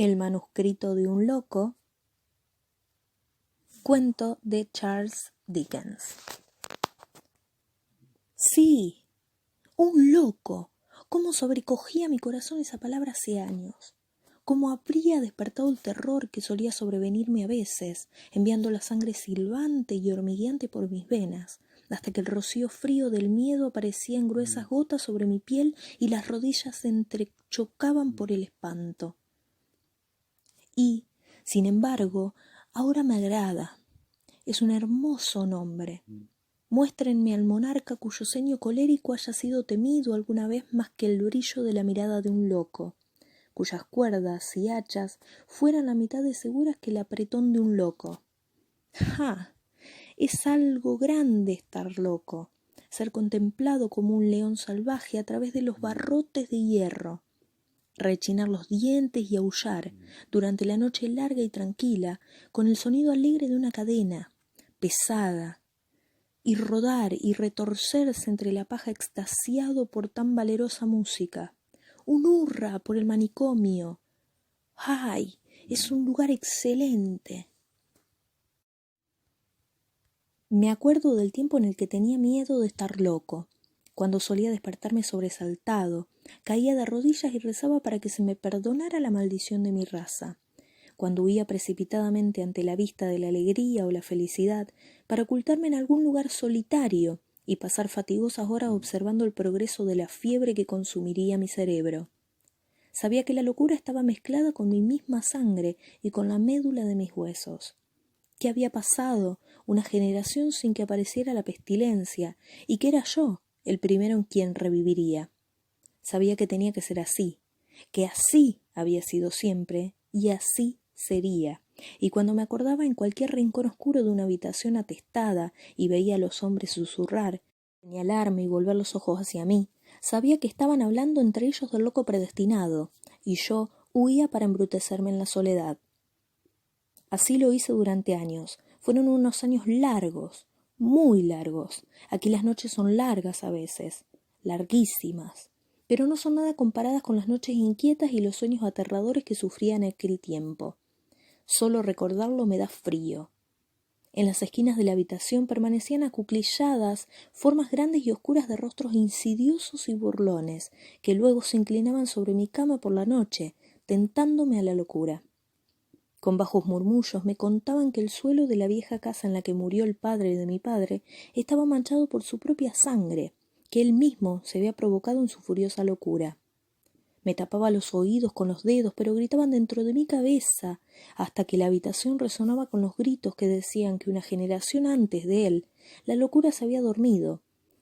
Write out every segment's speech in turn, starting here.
El manuscrito de un loco, cuento de Charles Dickens. Sí, un loco. Cómo sobrecogía mi corazón esa palabra hace años. Cómo habría despertado el terror que solía sobrevenirme a veces, enviando la sangre silbante y hormigueante por mis venas, hasta que el rocío frío del miedo aparecía en gruesas gotas sobre mi piel y las rodillas se entrechocaban por el espanto. Y, sin embargo, ahora me agrada. Es un hermoso nombre. Muéstrenme al monarca cuyo ceño colérico haya sido temido alguna vez más que el brillo de la mirada de un loco, cuyas cuerdas y hachas fueran la mitad de seguras que el apretón de un loco. ¡Ja! Es algo grande estar loco, ser contemplado como un león salvaje a través de los barrotes de hierro, rechinar los dientes y aullar durante la noche larga y tranquila con el sonido alegre de una cadena pesada y rodar y retorcerse entre la paja extasiado por tan valerosa música. Un hurra por el manicomio. ¡Ay! Es un lugar excelente. Me acuerdo del tiempo en el que tenía miedo de estar loco, cuando solía despertarme sobresaltado, caía de rodillas y rezaba para que se me perdonara la maldición de mi raza, cuando huía precipitadamente ante la vista de la alegría o la felicidad para ocultarme en algún lugar solitario y pasar fatigosas horas observando el progreso de la fiebre que consumiría mi cerebro. Sabía que la locura estaba mezclada con mi misma sangre y con la médula de mis huesos. ¿Qué había pasado una generación sin que apareciera la pestilencia y que era yo el primero en quien reviviría? Sabía que tenía que ser así, que así había sido siempre y así sería, y cuando me acordaba en cualquier rincón oscuro de una habitación atestada y veía a los hombres susurrar, señalarme y volver los ojos hacia mí, sabía que estaban hablando entre ellos del loco predestinado, y yo huía para embrutecerme en la soledad. Así lo hice durante años. Fueron unos años largos, muy largos. Aquí las noches son largas a veces, larguísimas, pero no son nada comparadas con las noches inquietas y los sueños aterradores que sufría en aquel tiempo. Solo recordarlo me da frío. En las esquinas de la habitación permanecían acuclilladas formas grandes y oscuras de rostros insidiosos y burlones, que luego se inclinaban sobre mi cama por la noche, tentándome a la locura. Con bajos murmullos me contaban que el suelo de la vieja casa en la que murió el padre de mi padre estaba manchado por su propia sangre, que él mismo se había provocado en su furiosa locura. Me tapaba los oídos con los dedos, pero gritaban dentro de mi cabeza, hasta que la habitación resonaba con los gritos que decían que una generación antes de él la locura se había dormido,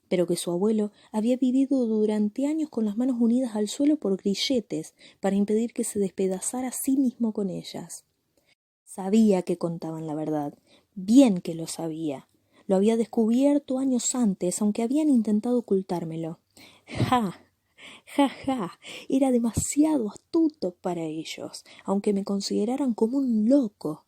pero que su abuelo había vivido durante años con las manos unidas al suelo por grilletes para impedir que se despedazara a sí mismo con ellas. Sabía que contaban la verdad, bien que lo sabía. Lo había descubierto años antes, aunque habían intentado ocultármelo. ¡Ja! ¡Ja, ja! Era demasiado astuto para ellos, aunque me consideraran como un loco.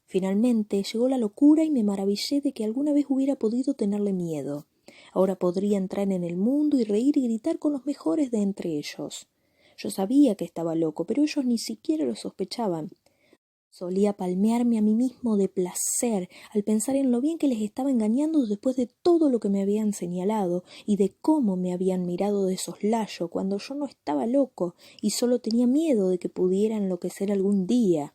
Finalmente llegó la locura y me maravillé de que alguna vez hubiera podido tenerle miedo. Ahora podría entrar en el mundo y reír y gritar con los mejores de entre ellos. Yo sabía que estaba loco, pero ellos ni siquiera lo sospechaban. Solía palmearme a mí mismo de placer al pensar en lo bien que les estaba engañando después de todo lo que me habían señalado y de cómo me habían mirado de soslayo cuando yo no estaba loco y solo tenía miedo de que pudiera enloquecer algún día.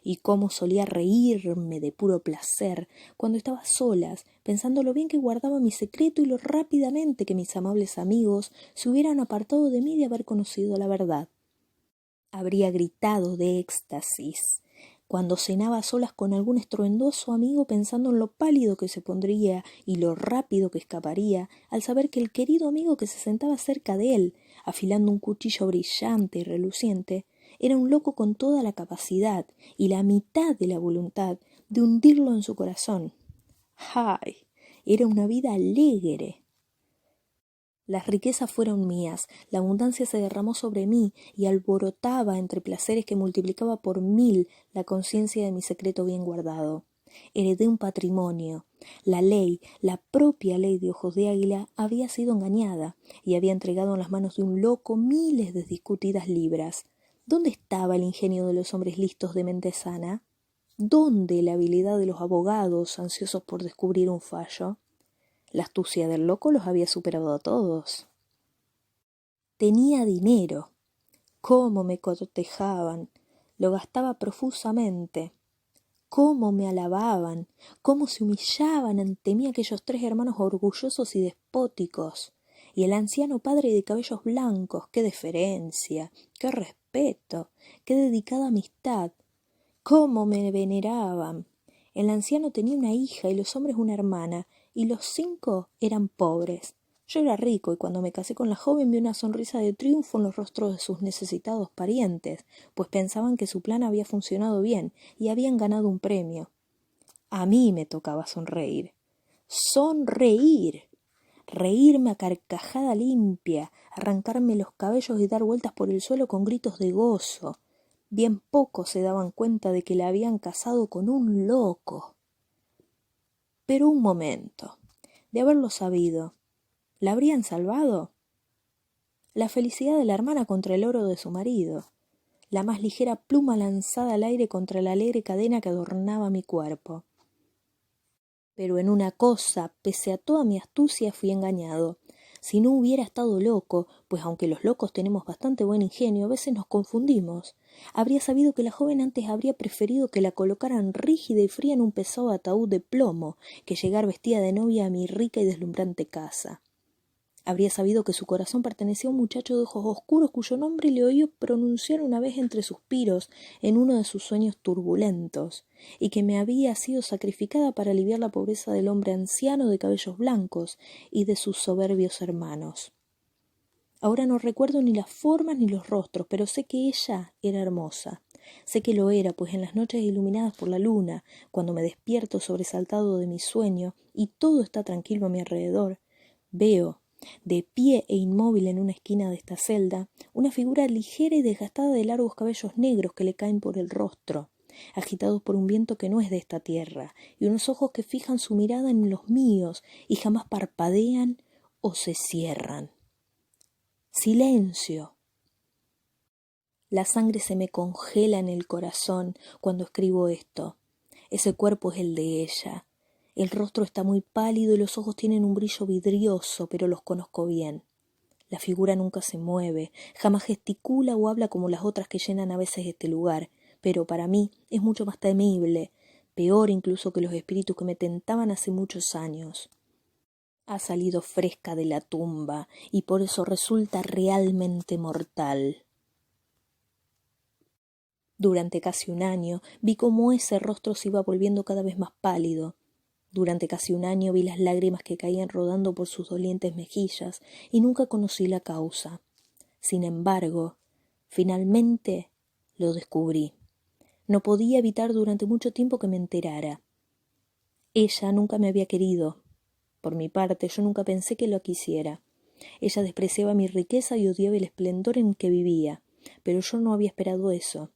Y cómo solía reírme de puro placer cuando estaba a solas, pensando lo bien que guardaba mi secreto y lo rápidamente que mis amables amigos se hubieran apartado de mí de haber conocido la verdad. Habría gritado de éxtasis cuando cenaba a solas con algún estruendoso amigo, pensando en lo pálido que se pondría y lo rápido que escaparía al saber que el querido amigo que se sentaba cerca de él, afilando un cuchillo brillante y reluciente, era un loco con toda la capacidad y la mitad de la voluntad de hundirlo en su corazón. ¡Ay! Era una vida alegre. Las riquezas fueron mías, la abundancia se derramó sobre mí y alborotaba entre placeres que multiplicaba por 1000 la conciencia de mi secreto bien guardado. Heredé un patrimonio. La ley, la propia ley de ojos de águila, había sido engañada y había entregado en las manos de un loco miles de discutidas libras. ¿Dónde estaba el ingenio de los hombres listos de mente sana? ¿Dónde la habilidad de los abogados ansiosos por descubrir un fallo? La astucia del loco los había superado a todos. Tenía dinero. Cómo me cortejaban. Lo gastaba profusamente. Cómo me alababan. Cómo se humillaban ante mí aquellos 3 hermanos orgullosos y despóticos. Y el anciano padre de cabellos blancos. ¡Qué deferencia! ¡Qué respeto! ¡Qué dedicada amistad! ¡Cómo me veneraban! El anciano tenía una hija y los hombres una hermana, y los 5 eran pobres. Yo era rico, y cuando me casé con la joven vi una sonrisa de triunfo en los rostros de sus necesitados parientes, pues pensaban que su plan había funcionado bien y habían ganado un premio. A mí me tocaba sonreír. ¡Sonreír! Reírme a carcajada limpia, arrancarme los cabellos y dar vueltas por el suelo con gritos de gozo. Bien pocos se daban cuenta de que la habían casado con un loco. Pero un momento, de haberlo sabido, ¿la habrían salvado? La felicidad de la hermana contra el oro de su marido, la más ligera pluma lanzada al aire contra la alegre cadena que adornaba mi cuerpo. Pero en una cosa, pese a toda mi astucia, fui engañado. Si no hubiera estado loco, pues aunque los locos tenemos bastante buen ingenio, a veces nos confundimos, habría sabido que la joven antes habría preferido que la colocaran rígida y fría en un pesado ataúd de plomo, que llegar vestida de novia a mi rica y deslumbrante casa. Habría sabido que su corazón pertenecía a un muchacho de ojos oscuros cuyo nombre le oí pronunciar una vez entre suspiros en uno de sus sueños turbulentos, y que me había sido sacrificada para aliviar la pobreza del hombre anciano de cabellos blancos y de sus soberbios hermanos. Ahora no recuerdo ni las formas ni los rostros, pero sé que ella era hermosa. Sé que lo era, pues en las noches iluminadas por la luna, cuando me despierto sobresaltado de mi sueño y todo está tranquilo a mi alrededor, veo, de pie e inmóvil en una esquina de esta celda, una figura ligera y desgastada de largos cabellos negros que le caen por el rostro, agitados por un viento que no es de esta tierra, y unos ojos que fijan su mirada en los míos y jamás parpadean o se cierran. ¡Silencio! La sangre se me congela en el corazón cuando escribo esto. Ese cuerpo es el de ella. El rostro está muy pálido y los ojos tienen un brillo vidrioso, pero los conozco bien. La figura nunca se mueve, jamás gesticula o habla como las otras que llenan a veces este lugar, pero para mí es mucho más temible, peor incluso que los espíritus que me tentaban hace muchos años. Ha salido fresca de la tumba y por eso resulta realmente mortal. Durante casi un año vi cómo ese rostro se iba volviendo cada vez más pálido. Durante casi un año vi las lágrimas que caían rodando por sus dolientes mejillas y nunca conocí la causa. Sin embargo, finalmente lo descubrí. No podía evitar durante mucho tiempo que me enterara. Ella nunca me había querido. Por mi parte, yo nunca pensé que lo quisiera. Ella despreciaba mi riqueza y odiaba el esplendor en que vivía, pero yo no había esperado eso.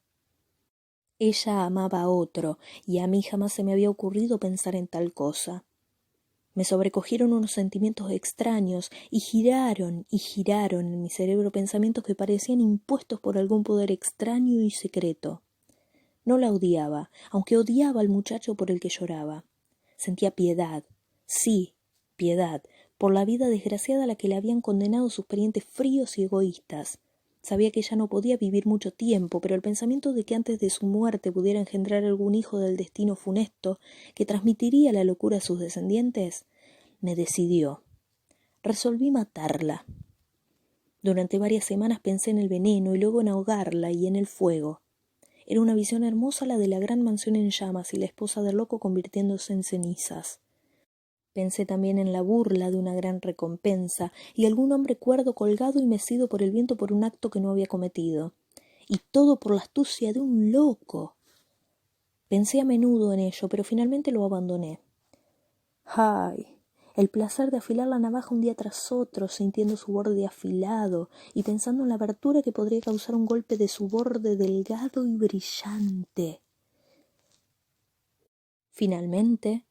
Ella amaba a otro, y a mí jamás se me había ocurrido pensar en tal cosa. Me sobrecogieron unos sentimientos extraños y giraron en mi cerebro pensamientos que parecían impuestos por algún poder extraño y secreto. No la odiaba, aunque odiaba al muchacho por el que lloraba. Sentía piedad, sí, piedad, por la vida desgraciada a la que le habían condenado sus parientes fríos y egoístas. Sabía que ella no podía vivir mucho tiempo, pero el pensamiento de que antes de su muerte pudiera engendrar algún hijo del destino funesto que transmitiría la locura a sus descendientes, me decidió. Resolví matarla. Durante varias semanas pensé en el veneno y luego en ahogarla y en el fuego. Era una visión hermosa la de la gran mansión en llamas y la esposa del loco convirtiéndose en cenizas. Pensé también en la burla de una gran recompensa y algún hombre cuerdo colgado y mecido por el viento por un acto que no había cometido. Y todo por la astucia de un loco. Pensé a menudo en ello, pero finalmente lo abandoné. ¡Ay! El placer de afilar la navaja un día tras otro, sintiendo su borde afilado y pensando en la abertura que podría causar un golpe de su borde delgado y brillante. Finalmente,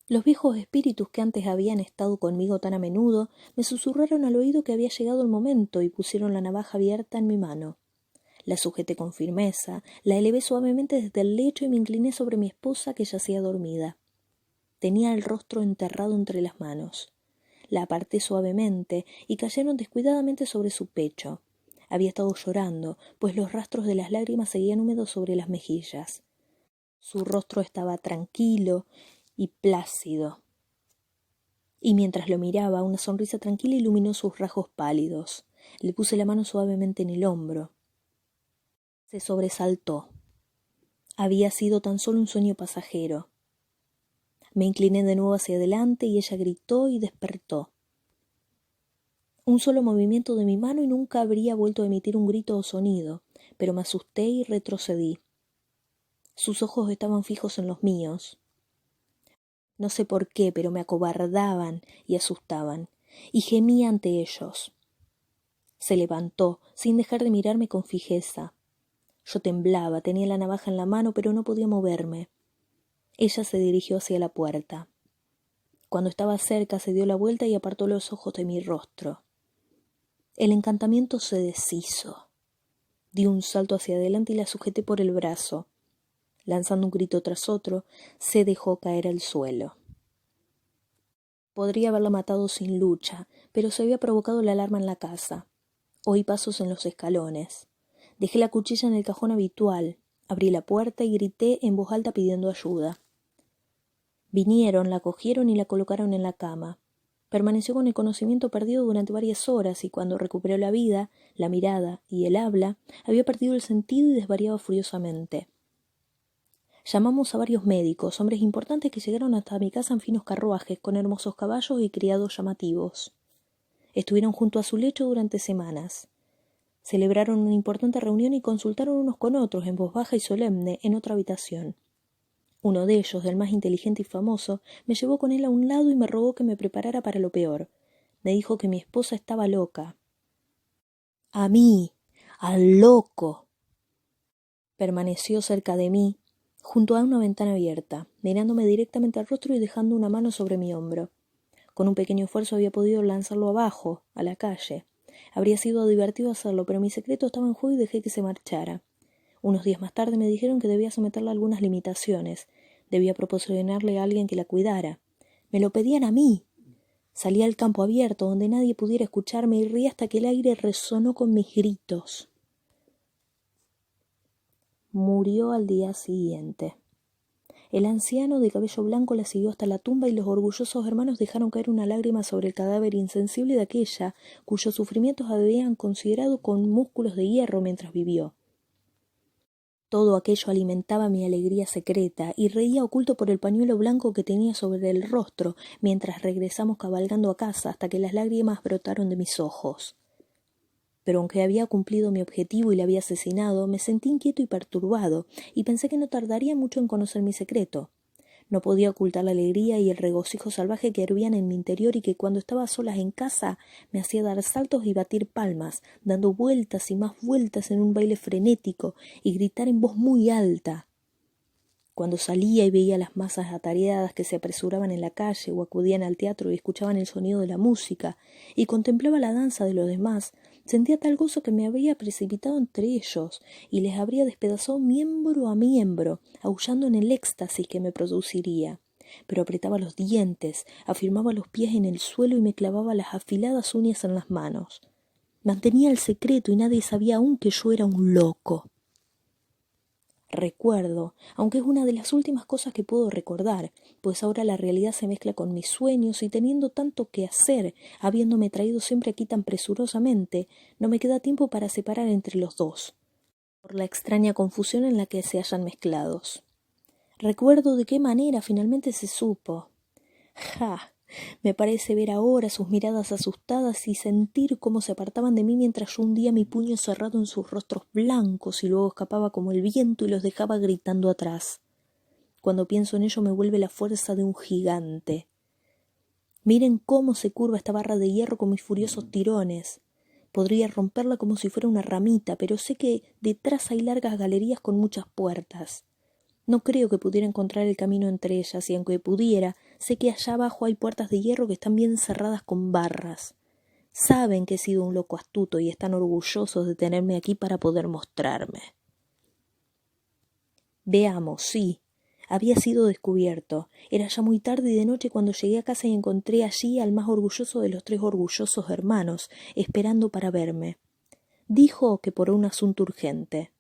los viejos espíritus que antes habían estado conmigo tan a menudo me susurraron al oído que había llegado el momento y pusieron la navaja abierta en mi mano. La sujeté con firmeza, la elevé suavemente desde el lecho y me incliné sobre mi esposa que yacía dormida. Tenía el rostro enterrado entre las manos. La aparté suavemente y cayeron descuidadamente sobre su pecho. Había estado llorando, pues los rastros de las lágrimas seguían húmedos sobre las mejillas. Su rostro estaba tranquilo y plácido, y mientras lo miraba, una sonrisa tranquila iluminó sus rasgos pálidos. Le puse la mano suavemente en el hombro. Se sobresaltó. Había sido tan solo un sueño pasajero. Me incliné de nuevo hacia adelante y ella gritó y despertó. Un solo movimiento de mi mano y nunca habría vuelto a emitir un grito o sonido, pero me asusté y retrocedí. Sus ojos estaban fijos en los míos. No sé por qué, pero me acobardaban y asustaban, y gemí ante ellos. Se levantó, sin dejar de mirarme con fijeza. Yo temblaba, tenía la navaja en la mano, pero no podía moverme. Ella se dirigió hacia la puerta. Cuando estaba cerca se dio la vuelta y apartó los ojos de mi rostro. El encantamiento se deshizo. Di un salto hacia adelante y la sujeté por el brazo. Lanzando un grito tras otro, se dejó caer al suelo. Podría haberla matado sin lucha, pero se había provocado la alarma en la casa. Oí pasos en los escalones. Dejé la cuchilla en el cajón habitual, abrí la puerta y grité en voz alta pidiendo ayuda. Vinieron, la cogieron y la colocaron en la cama. Permaneció con el conocimiento perdido durante varias horas y cuando recuperó la vida, la mirada y el habla, había perdido el sentido y desvariaba furiosamente. Llamamos a varios médicos, hombres importantes que llegaron hasta mi casa en finos carruajes, con hermosos caballos y criados llamativos. Estuvieron junto a su lecho durante semanas. Celebraron una importante reunión y consultaron unos con otros, en voz baja y solemne, en otra habitación. Uno de ellos, del más inteligente y famoso, me llevó con él a un lado y me rogó que me preparara para lo peor. Me dijo que mi esposa estaba loca. ¡A mí! ¡Al loco! Permaneció cerca de mí, junto a una ventana abierta, mirándome directamente al rostro y dejando una mano sobre mi hombro. Con un pequeño esfuerzo había podido lanzarlo abajo, a la calle. Habría sido divertido hacerlo, pero mi secreto estaba en juego y dejé que se marchara. Unos días más tarde me dijeron que debía someterla a algunas limitaciones. Debía proporcionarle a alguien que la cuidara. Me lo pedían a mí. Salí al campo abierto, donde nadie pudiera escucharme, y reí hasta que el aire resonó con mis gritos. Murió al día siguiente. El anciano de cabello blanco la siguió hasta la tumba y los orgullosos hermanos dejaron caer una lágrima sobre el cadáver insensible de aquella cuyos sufrimientos habían considerado con músculos de hierro mientras vivió. Todo aquello alimentaba mi alegría secreta y reía oculto por el pañuelo blanco que tenía sobre el rostro mientras regresamos cabalgando a casa hasta que las lágrimas brotaron de mis ojos. Pero aunque había cumplido mi objetivo y la había asesinado, me sentí inquieto y perturbado, y pensé que no tardaría mucho en conocer mi secreto. No podía ocultar la alegría y el regocijo salvaje que hervían en mi interior y que cuando estaba a solas en casa me hacía dar saltos y batir palmas, dando vueltas y más vueltas en un baile frenético y gritar en voz muy alta. Cuando salía y veía las masas atareadas que se apresuraban en la calle o acudían al teatro y escuchaban el sonido de la música y contemplaba la danza de los demás, sentía tal gozo que me habría precipitado entre ellos y les habría despedazado miembro a miembro, aullando en el éxtasis que me produciría. Pero apretaba los dientes, afirmaba los pies en el suelo y me clavaba las afiladas uñas en las manos. Mantenía el secreto y nadie sabía aún que yo era un loco. Recuerdo, aunque es una de las últimas cosas que puedo recordar, pues ahora la realidad se mezcla con mis sueños y teniendo tanto que hacer, habiéndome traído siempre aquí tan presurosamente, no me queda tiempo para separar entre los dos, por la extraña confusión en la que se hallan mezclados. Recuerdo de qué manera finalmente se supo. ¡Ja! Me parece ver ahora sus miradas asustadas y sentir cómo se apartaban de mí mientras yo hundía mi puño cerrado en sus rostros blancos y luego escapaba como el viento y los dejaba gritando atrás. Cuando pienso en ello me vuelve la fuerza de un gigante. Miren cómo se curva esta barra de hierro con mis furiosos tirones. Podría romperla como si fuera una ramita, pero sé que detrás hay largas galerías con muchas puertas. No creo que pudiera encontrar el camino entre ellas, y aunque pudiera, sé que allá abajo hay puertas de hierro que están bien cerradas con barras. Saben que he sido un loco astuto y están orgullosos de tenerme aquí para poder mostrarme. Veamos, sí, había sido descubierto. Era ya muy tarde y de noche cuando llegué a casa y encontré allí al más orgulloso de los 3 orgullosos hermanos, esperando para verme. Dijo que por un asunto urgente.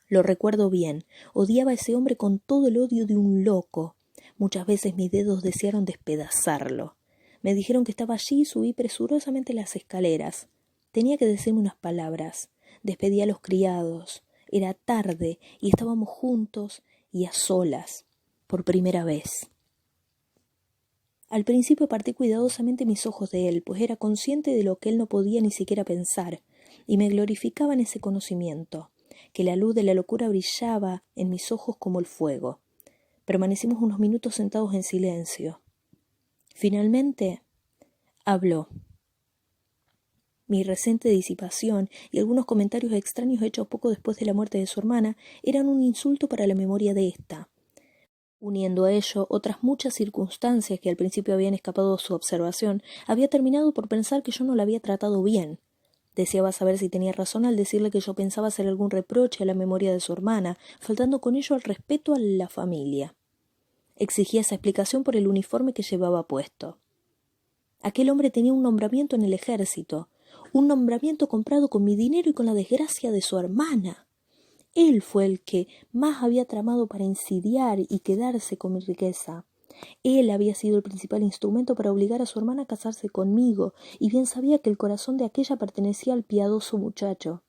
Lo recuerdo bien, odiaba a ese hombre con todo el odio de un loco. Muchas veces mis dedos desearon despedazarlo. Me dijeron que estaba allí y subí presurosamente las escaleras. Tenía que decirme unas palabras. Despedí a los criados. Era tarde y estábamos juntos y a solas, por primera vez. Al principio aparté cuidadosamente mis ojos de él, pues era consciente de lo que él no podía ni siquiera pensar, y me glorificaba en ese conocimiento, que la luz de la locura brillaba en mis ojos como el fuego. Permanecimos unos minutos sentados en silencio. Finalmente, habló. Mi reciente disipación y algunos comentarios extraños hechos poco después de la muerte de su hermana eran un insulto para la memoria de ésta. Uniendo a ello otras muchas circunstancias que al principio habían escapado a su observación, había terminado por pensar que yo no la había tratado bien. Deseaba saber si tenía razón al decirle que yo pensaba hacer algún reproche a la memoria de su hermana, faltando con ello al respeto a la familia. Exigía esa explicación por el uniforme que llevaba puesto. Aquel hombre tenía un nombramiento en el ejército, un nombramiento comprado con mi dinero y con la desgracia de su hermana. Él fue el que más había tramado para insidiar y quedarse con mi riqueza. Él había sido el principal instrumento para obligar a su hermana a casarse conmigo, y bien sabía que el corazón de aquella pertenecía al piadoso muchacho.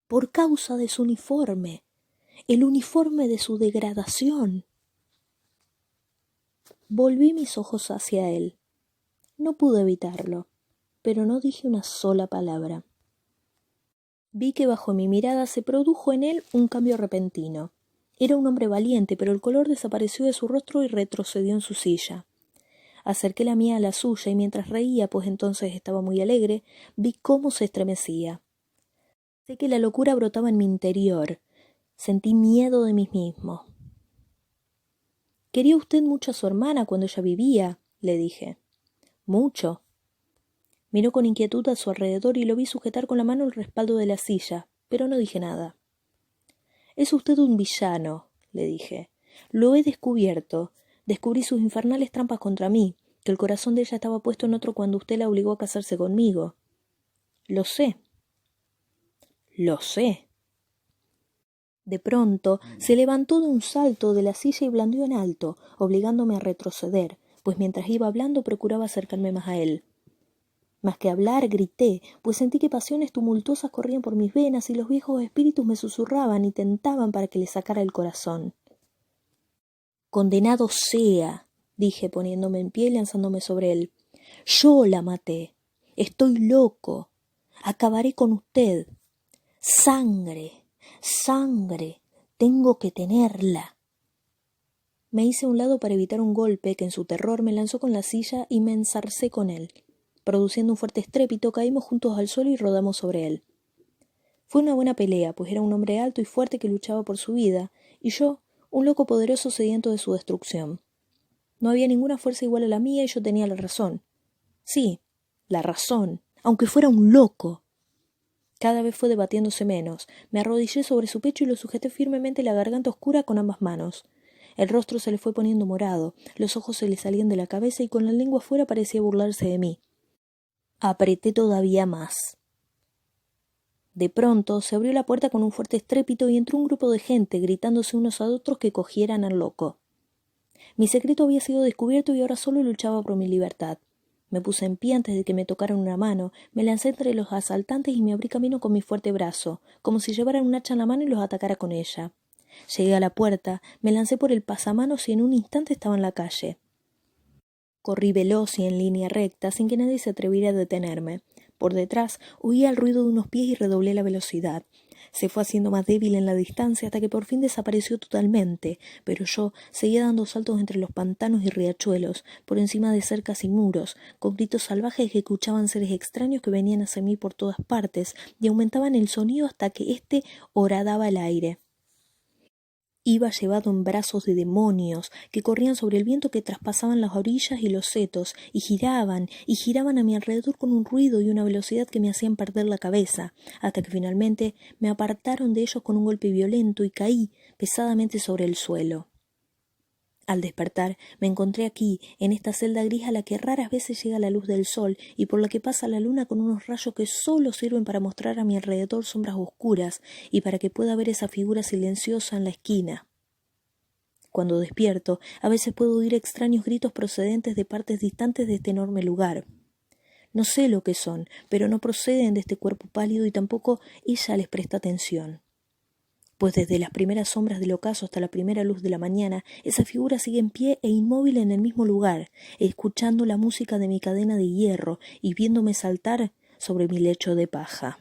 Por causa de su uniforme, el uniforme de su degradación. Volví mis ojos hacia él. No pude evitarlo, pero no dije una sola palabra. Vi que bajo mi mirada se produjo en él un cambio repentino. Era un hombre valiente, pero el color desapareció de su rostro y retrocedió en su silla. Acerqué la mía a la suya y mientras reía, pues entonces estaba muy alegre, vi cómo se estremecía. Sé que la locura brotaba en mi interior. Sentí miedo de mí mismo. «¿Quería usted mucho a su hermana cuando ella vivía?», le dije. «Mucho». Miró con inquietud a su alrededor y lo vi sujetar con la mano el respaldo de la silla, pero no dije nada. «Es usted un villano», le dije. «Lo he descubierto. Descubrí sus infernales trampas contra mí, que el corazón de ella estaba puesto en otro cuando usted la obligó a casarse conmigo». «Lo sé». «Lo sé». De pronto se levantó de un salto de la silla y blandió en alto, obligándome a retroceder, pues mientras iba hablando procuraba acercarme más a él. Más que hablar, grité, pues sentí que pasiones tumultuosas corrían por mis venas y los viejos espíritus me susurraban y tentaban para que le sacara el corazón. «Condenado sea», dije poniéndome en pie y lanzándome sobre él. «Yo la maté. Estoy loco. Acabaré con usted. Sangre, sangre. Tengo que tenerla». Me hice a un lado para evitar un golpe que en su terror me lanzó con la silla y me enzarcé con él. Produciendo un fuerte estrépito, caímos juntos al suelo y rodamos sobre él. Fue una buena pelea, pues era un hombre alto y fuerte que luchaba por su vida, y yo, un loco poderoso sediento de su destrucción. No había ninguna fuerza igual a la mía y yo tenía la razón. Sí, la razón, aunque fuera un loco. Cada vez fue debatiéndose menos. Me arrodillé sobre su pecho y lo sujeté firmemente la garganta oscura con ambas manos. El rostro se le fue poniendo morado, los ojos se le salían de la cabeza y con la lengua afuera parecía burlarse de mí. Apreté todavía más. De pronto se abrió la puerta con un fuerte estrépito y entró un grupo de gente gritándose unos a otros que cogieran al loco. Mi secreto había sido descubierto y ahora solo luchaba por mi libertad. Me puse en pie antes de que me tocaran una mano, me lancé entre los asaltantes y me abrí camino con mi fuerte brazo, como si llevaran un hacha en la mano y los atacara con ella. Llegué a la puerta, me lancé por el pasamanos y en un instante estaba en la calle. Corrí veloz y en línea recta, sin que nadie se atreviera a detenerme. Por detrás oía el ruido de unos pies y redoblé la velocidad. Se fue haciendo más débil en la distancia hasta que por fin desapareció totalmente, pero yo seguía dando saltos entre los pantanos y riachuelos, por encima de cercas y muros, con gritos salvajes que escuchaban seres extraños que venían hacia mí por todas partes y aumentaban el sonido hasta que éste horadaba el aire. Iba llevado en brazos de demonios que corrían sobre el viento que traspasaban las orillas y los setos y giraban a mi alrededor con un ruido y una velocidad que me hacían perder la cabeza, hasta que finalmente me apartaron de ellos con un golpe violento y caí pesadamente sobre el suelo. Al despertar me encontré aquí, en esta celda gris a la que raras veces llega la luz del sol y por la que pasa la luna con unos rayos que solo sirven para mostrar a mi alrededor sombras oscuras y para que pueda ver esa figura silenciosa en la esquina. Cuando despierto, a veces puedo oír extraños gritos procedentes de partes distantes de este enorme lugar. No sé lo que son, pero no proceden de este cuerpo pálido y tampoco ella les presta atención. Pues desde las primeras sombras del ocaso hasta la primera luz de la mañana, esa figura sigue en pie e inmóvil en el mismo lugar, escuchando la música de mi cadena de hierro y viéndome saltar sobre mi lecho de paja.